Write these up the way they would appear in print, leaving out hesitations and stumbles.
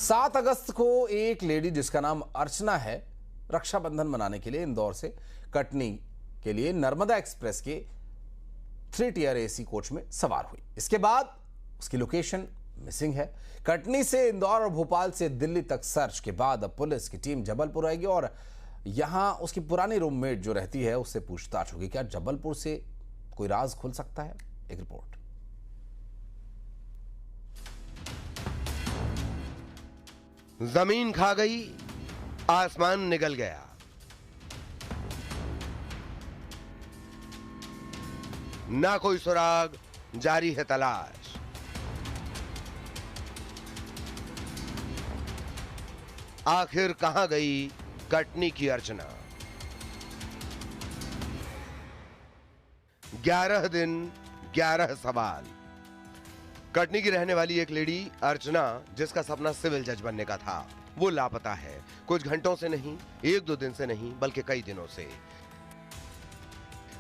7 अगस्त को एक लेडी जिसका नाम अर्चना है, रक्षाबंधन मनाने के लिए इंदौर से कटनी के लिए नर्मदा एक्सप्रेस के 3 टियर एसी कोच में सवार हुई। इसके बाद उसकी लोकेशन मिसिंग है। कटनी से इंदौर और भोपाल से दिल्ली तक सर्च के बाद अब पुलिस की टीम जबलपुर आएगी और यहां उसकी पुरानी रूममेट जो रहती है उससे पूछताछ होगी। क्या जबलपुर से कोई राज खुल सकता है? एक रिपोर्ट। जमीन खा गई, आसमान निगल गया। ना कोई सुराग, जारी है तलाश। आखिर कहां गई कटनी की अर्चना? 11 दिन 11 सवाल। कटनी की रहने वाली एक लेडी अर्चना, जिसका सपना सिविल जज बनने का था, वो लापता है। कुछ घंटों से नहीं, 1-2 दिन से नहीं, बल्कि कई दिनों से।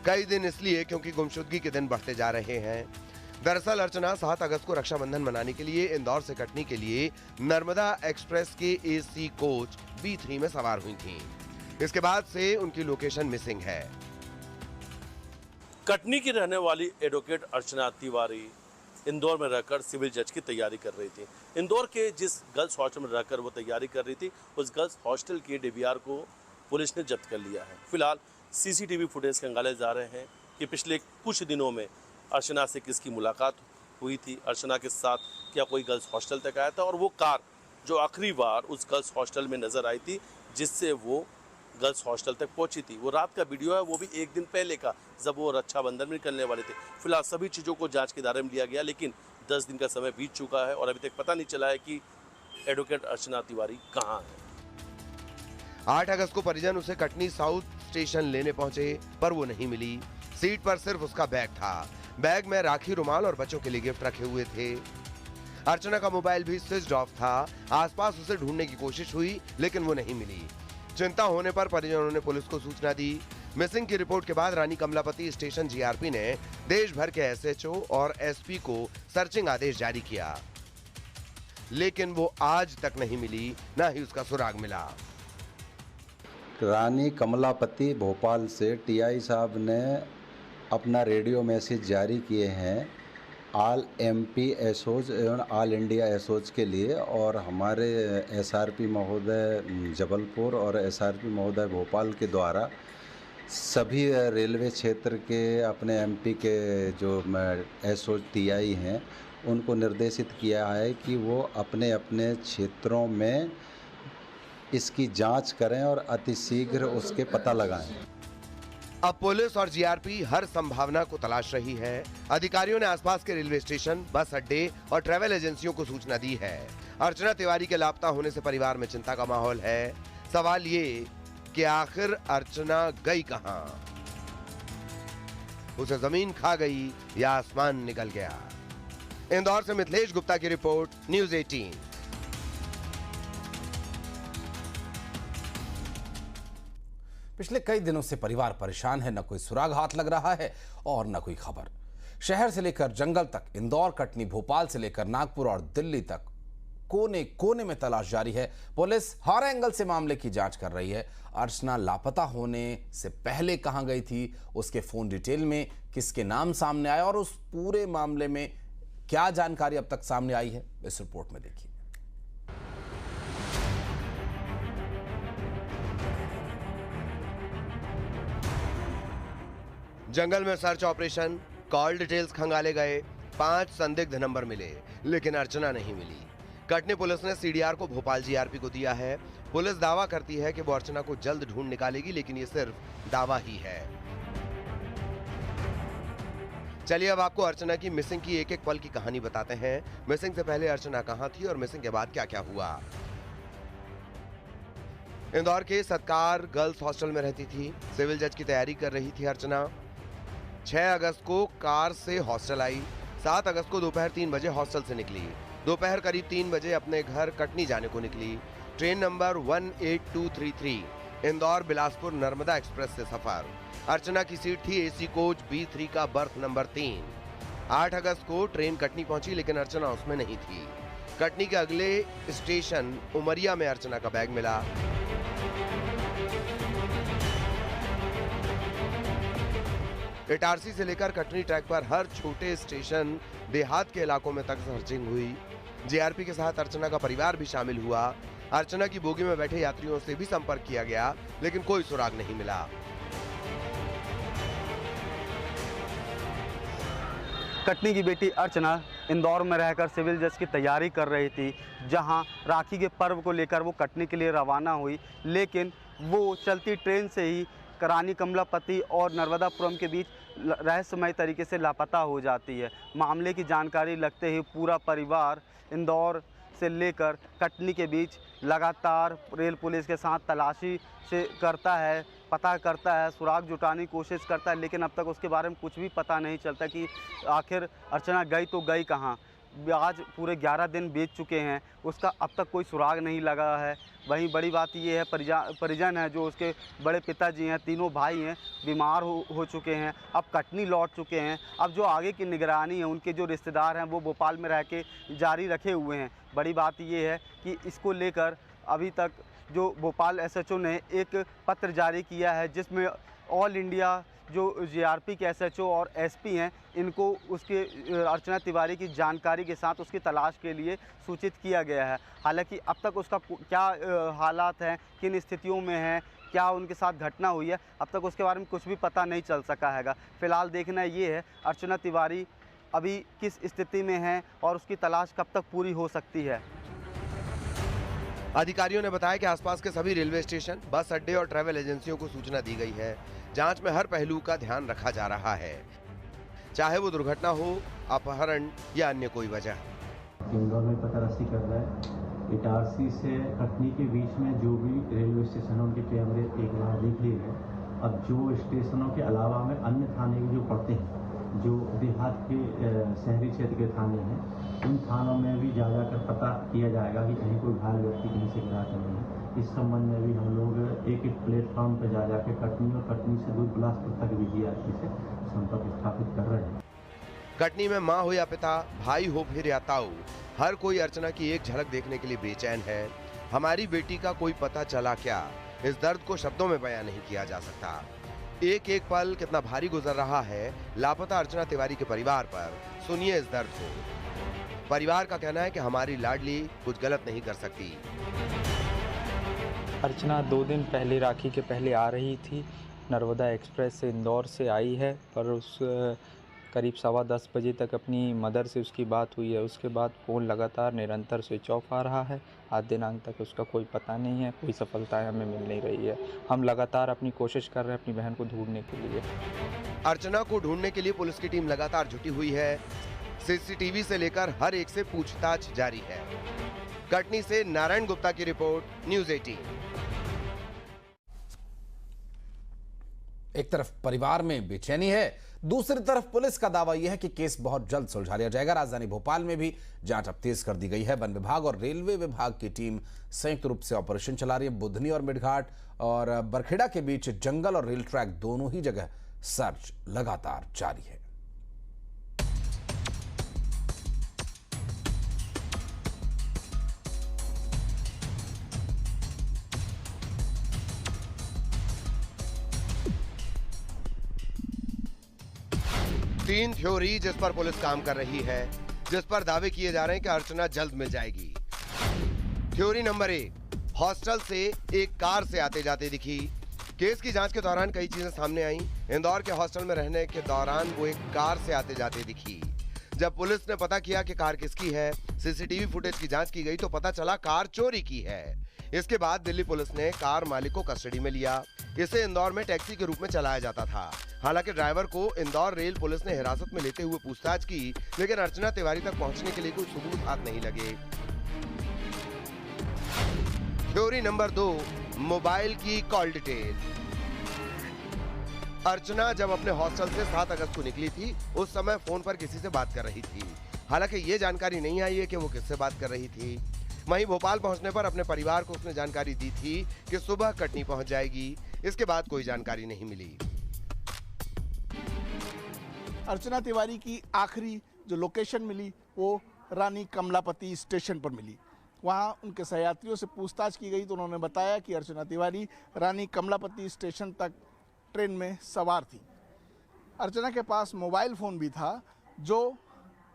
कई दिन इसलिए क्योंकि गुमशुदगी के दिन बढ़ते जा रहे हैं। दरअसल अर्चना 7 अगस्त को रक्षाबंधन मनाने के लिए इंदौर से कटनी के लिए नर्मदा एक्सप्रेस के एसी कोच B3 में सवार हुई थीं। इसके बाद से उनकी लोकेशन मिसिंग है। कटनी की रहने वाली एडवोकेट अर्चना तिवारी इंदौर में रहकर सिविल जज की तैयारी कर रही थी। इंदौर के जिस गर्ल्स हॉस्टल में रहकर वो तैयारी कर रही थी, उस गर्ल्स हॉस्टल के डीवीआर को पुलिस ने जब्त कर लिया है। फिलहाल सीसीटीवी फुटेज खंगाले जा रहे हैं कि पिछले कुछ दिनों में अर्चना से किसकी मुलाकात हुई थी, अर्चना के साथ क्या कोई गर्ल्स हॉस्टल तक आया था, और वो कार जो आखिरी बार उस गर्ल्स हॉस्टल में नजर आई थी जिससे वो गर्ल्स हॉस्टल तक पहुंची थी, वो रात का वीडियो है, वो भी एक दिन पहले का, जब वो रक्षाबंधन में निकलने वाले थे। फिलहाल सभी चीज़ों को जांच के दायरे में लिया गया, लेकिन 10 दिन का समय बीत चुका है और अभी तक पता नहीं चला है कि एडवोकेट अर्चना तिवारी कहाँ है। 8 अगस्त को परिजन उसे कटनी साउथ स्टेशन लेने पहुंचे, पर वो नहीं मिली। सीट पर सिर्फ उसका बैग था। बैग में राखी, रुमाल और बच्चों के लिए गिफ्ट रखे हुए थे। अर्चना का मोबाइल भी स्विच ऑफ था। आसपास उसे ढूंढने की कोशिश हुई, लेकिन वो नहीं मिली। चिंता होने पर परिजनों ने पुलिस को सूचना दी। मिसिंग की रिपोर्ट के बाद रानी कमलापति स्टेशन जीआरपी ने देश भर के एसएचओ और एसपी को सर्चिंग आदेश जारी किया, लेकिन वो आज तक नहीं मिली, ना ही उसका सुराग मिला। रानी कमलापति भोपाल से टीआई साहब ने अपना रेडियो मैसेज जारी किए हैं ऑल एमपी एसओज एवं ऑल इंडिया एसओज के लिए, और हमारे एसआरपी महोदय जबलपुर और एसआरपी महोदय भोपाल के द्वारा सभी रेलवे क्षेत्र के अपने एमपी के जो एसओज टीआई हैं उनको निर्देशित किया है कि वो अपने अपने क्षेत्रों में इसकी जांच करें और अतिशीघ्र उसके पता लगाएं। अब पुलिस और जीआरपी हर संभावना को तलाश रही है। अधिकारियों ने आसपास के रेलवे स्टेशन, बस अड्डे और ट्रैवल एजेंसियों को सूचना दी है। अर्चना तिवारी के लापता होने से परिवार में चिंता का माहौल है। सवाल ये कि आखिर अर्चना गई कहां? उसे जमीन खा गई या आसमान निकल गया? इंदौर से मिथिलेश गुप्ता की रिपोर्ट, न्यूज़ 18। पिछले कई दिनों से परिवार परेशान है, न कोई सुराग हाथ लग रहा है और न कोई खबर। शहर से लेकर जंगल तक, इंदौर, कटनी, भोपाल से लेकर नागपुर और दिल्ली तक कोने कोने में तलाश जारी है। पुलिस हर एंगल से मामले की जांच कर रही है। अर्चना लापता होने से पहले कहां गई थी, उसके फोन डिटेल में किसके नाम सामने आया और उस पूरे मामले में क्या जानकारी अब तक सामने आई है, इस रिपोर्ट में देखिए। जंगल में सर्च ऑपरेशन, कॉल डिटेल्स खंगाले गए, 5 संदिग्ध नंबर मिले, लेकिन अर्चना नहीं मिली। कटनी पुलिस ने सीडीआर को भोपाल जीआरपी को दिया है। पुलिस दावा करती है कि वो अर्चना को जल्द ढूंढ निकालेगी, लेकिन ये सिर्फ दावा ही है। चलिए अब आपको अर्चना की मिसिंग की एक एक पल की कहानी बताते हैं। मिसिंग से पहले अर्चना कहां थी और मिसिंग के बाद क्या क्या हुआ। इंदौर के सत्कार गर्ल्स हॉस्टल में रहती थी। सिविल जज की तैयारी कर रही थी अर्चना। 6 अगस्त को कार से हॉस्टल आई। 7 अगस्त को दोपहर 3 बजे हॉस्टल से निकली। दोपहर करीब 3 बजे अपने घर कटनी जाने को निकली। Train number 18233 Indore Bilaspur Narmada express से सफर। अर्चना की सीट थी एसी कोच B3 का बर्थ नंबर 3। 8 अगस्त को ट्रेन कटनी पहुंची, लेकिन अर्चना उसमें नहीं थी। कटनी के अगले स्टेशन उमरिया में अर्चना का बैग मिला। इटारसी से लेकर कटनी ट्रैक पर हर छोटे स्टेशन देहात के इलाकों में तक सर्चिंग हुई। जीआरपी के साथ अर्चना का परिवार भी शामिल हुआ। अर्चना की बोगी में बैठे यात्रियों से भी संपर्क किया गया, लेकिन कोई सुराग नहीं मिला। कटनी की बेटी अर्चना इंदौर में रहकर सिविल जज की तैयारी कर रही थी, जहां राखी के पर्व को लेकर वो कटनी के लिए रवाना हुई, लेकिन वो चलती ट्रेन से ही रानी कमलापति और नर्मदापुरम के बीच रहस्यमय तरीके से लापता हो जाती है। मामले की जानकारी लगते ही पूरा परिवार इंदौर से लेकर कटनी के बीच लगातार रेल पुलिस के साथ तलाशी से करता है, पता करता है, सुराग जुटाने की कोशिश करता है, लेकिन अब तक उसके बारे में कुछ भी पता नहीं चलता कि आखिर अर्चना गई तो गई कहाँ। आज पूरे 11 दिन बीत चुके हैं, उसका अब तक कोई सुराग नहीं लगा है। वहीं बड़ी बात ये है, परिजन है जो उसके बड़े पिताजी हैं, तीनों भाई हैं, बीमार हो चुके हैं, अब कटनी लौट चुके हैं। अब जो आगे की निगरानी है, उनके जो रिश्तेदार हैं वो भोपाल में रह के जारी रखे हुए हैं। बड़ी बात ये है कि इसको लेकर अभी तक जो भोपाल एसएचओ ने एक पत्र जारी किया है, जिसमें ऑल इंडिया जो जीआरपी के एसएचओ और एसपी हैं, इनको उसके अर्चना तिवारी की जानकारी के साथ उसकी तलाश के लिए सूचित किया गया है। हालांकि अब तक उसका क्या हालात हैं, किन स्थितियों में है, क्या उनके साथ घटना हुई है, अब तक उसके बारे में कुछ भी पता नहीं चल सका हैगा। फिलहाल देखना ये है अर्चना तिवारी अभी किस स्थिति में है और उसकी तलाश कब तक पूरी हो सकती है। अधिकारियों ने बताया कि आसपास के सभी रेलवे स्टेशन, बस अड्डे और ट्रैवल एजेंसियों को सूचना दी गई है। जांच में हर पहलू का ध्यान रखा जा रहा है, चाहे वो दुर्घटना हो, अपहरण या अन्य कोई वजह। इंदौर में पता रस्सी कर रहा है। इटारसी से कटनी के बीच में जो भी रेलवे स्टेशन उनके कैमरे एक बार देख लिए हैं। अब जो स्टेशनों के अलावा में अन्य थाने जो पड़ते हैं, जो देहात के शहरी क्षेत्र के थाने हैं, उन थानों में भी जाकर पता किया जाएगा कि कहीं कोई घायल व्यक्ति कहीं से गिरा तो नहीं। इस संबंध में भी हम लोग एक प्लेटफॉर्म पर जाके कटनी और कटनी से दूर बिलासपुर तक भी जीआरपी से संपर्क स्थापित कर रहे हैं। कटनी में माँ हो या पिता, भाई हो फिर या ताऊ, हर कोई अर्चना की एक झलक देखने के लिए बेचैन है। हमारी बेटी का कोई पता चला क्या, इस दर्द को शब्दों में बयां नहीं किया जा सकता। एक एक पल कितना भारी गुजर रहा है लापता अर्चना तिवारी के परिवार पर। सुनिए इस दर्द को। परिवार का कहना है कि हमारी लाडली कुछ गलत नहीं कर सकती। अर्चना 2 दिन पहले, राखी के पहले आ रही थी, नर्मदा एक्सप्रेस से इंदौर से आई है, पर उस करीब 10:15 बजे तक अपनी मदर से उसकी बात हुई है। उसके बाद फ़ोन लगातार निरंतर स्विच ऑफ आ रहा है। आज दिनांक तक उसका कोई पता नहीं है, कोई सफलता हमें मिल नहीं रही है। हम लगातार अपनी कोशिश कर रहे हैं अपनी बहन को ढूंढने के लिए। अर्चना को ढूंढने के लिए पुलिस की टीम लगातार जुटी हुई है। सीसीटीवी से लेकर हर एक से पूछताछ जारी है। कटनी से नारायण गुप्ता की रिपोर्ट, न्यूज़ 18। एक तरफ परिवार में बेचैनी है, दूसरी तरफ पुलिस का दावा यह है कि केस बहुत जल्द सुलझा लिया जाएगा। राजधानी भोपाल में भी जांच अब तेज कर दी गई है। वन विभाग और रेलवे विभाग की टीम संयुक्त रूप से ऑपरेशन चला रही है। बुधनी और मिडघाट और बरखेड़ा के बीच जंगल और रेल ट्रैक दोनों ही जगह सर्च लगातार जारी है। तीन थ्योरी जिस पर पुलिस काम कर रही है, जिस पर दावे किए जा रहे हैं कि अर्चना जल्द मिल जाएगी। थ्योरी नंबर 1, हॉस्टल से एक कार से आते जाते दिखी। केस की जांच के दौरान कई चीजें सामने आई। इंदौर के हॉस्टल में रहने के दौरान वो एक कार से आते जाते दिखी। जब पुलिस ने पता किया कि कार किसकी है, सीसीटीवी फुटेज की जांच की गई तो पता चला कार चोरी की है। इसके बाद दिल्ली पुलिस ने कार मालिक को कस्टडी में लिया। इसे इंदौर में टैक्सी के रूप में चलाया जाता था। हालांकि ड्राइवर को इंदौर रेल पुलिस ने हिरासत में लेते हुए पूछताछ की, लेकिन अर्चना तिवारी तक पहुंचने के लिए कोई सबूत हाथ नहीं लगे। थ्योरी नंबर 2, मोबाइल की कॉल डिटेल। अर्चना जब अपने हॉस्टल से 7 अगस्त को निकली थी, उस समय फोन पर किसी से बात कर रही थी। हालांकि ये जानकारी नहीं आई है कि वो किससे बात कर रही थी। वहीं भोपाल पहुंचने पर अपने परिवार को उसने जानकारी दी थी कि सुबह कटनी पहुंच जाएगी। इसके बाद कोई जानकारी नहीं मिली। अर्चना तिवारी की आखिरी जो लोकेशन मिली वो रानी कमलापति स्टेशन पर मिली। वहाँ उनके सहयात्रियों से पूछताछ की गई तो उन्होंने बताया कि अर्चना तिवारी रानी कमलापति स्टेशन तक ट्रेन में सवार थी। अर्चना के पास मोबाइल फ़ोन भी था जो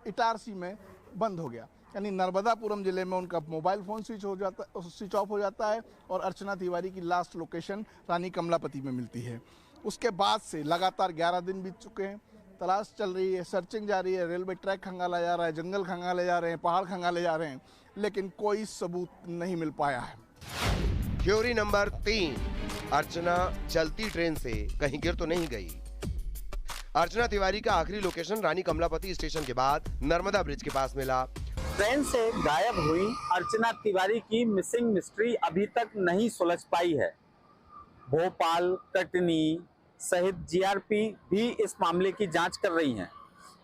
इटारसी में बंद हो गया, यानी नर्मदापुरम जिले में उनका मोबाइल फ़ोन स्विच ऑफ हो जाता है और अर्चना तिवारी की लास्ट लोकेशन रानी कमलापति में मिलती है। उसके बाद से लगातार 11 दिन बीत चुके हैं, तलाश चल रही है, सर्चिंग जारी है, रेलवे ट्रैक खंगाला जा रहा है, जंगल खंगाले जा रहे हैं, पहाड़ खंगाले जा रहे हैं, लेकिन कोई सबूत नहीं मिल पाया है। थ्योरी नंबर 3, अर्चना चलती ट्रेन से कहीं गिर तो नहीं गई। अर्चना तिवारी का आखिरी लोकेशन रानी कमलापति स्टेशन के बाद नर्मदा ब्रिज के पास मिला। ट्रेन से गायब हुई अर्चना तिवारी की मिसिंग मिस्ट्री अभी तक नहीं सुलझ पाई है। भोपाल, कटनी सहित जीआरपी भी इस मामले की जांच कर रही हैं।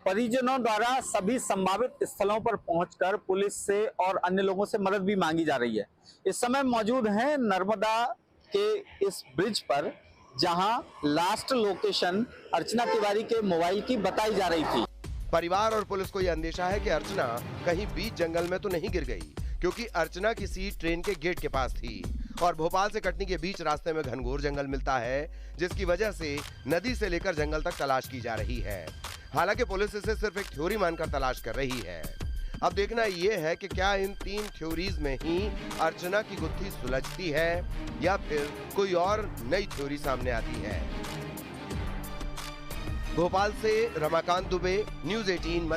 परिजनों द्वारा सभी संभावित स्थलों पर पहुंचकर पुलिस से और अन्य लोगों से मदद भी मांगी जा रही है। इस समय मौजूद हैं नर्मदा के इस ब्रिज पर, जहां लास्ट लोकेशन अर्चना तिवारी के मोबाइल की बताई जा रही थी। परिवार और पुलिस को यह अंदेशा है कि अर्चना कहीं बीच जंगल में तो नहीं गिर गई, क्योंकि अर्चना की सीट ट्रेन के गेट के पास थी और भोपाल से कटनी के बीच रास्ते में घनघोर जंगल मिलता है, जिसकी वजह से नदी से लेकर जंगल तक तलाश की जा रही है। हालांकि पुलिस इसे सिर्फ एक थ्योरी मानकर तलाश कर रही है। अब देखना यह है कि क्या इन 3 थ्योरीज में ही अर्चना की गुत्थी सुलझती है या फिर कोई और नई थ्योरी सामने आती है। भोपाल से रमाकांत दुबे, न्यूज़ 18।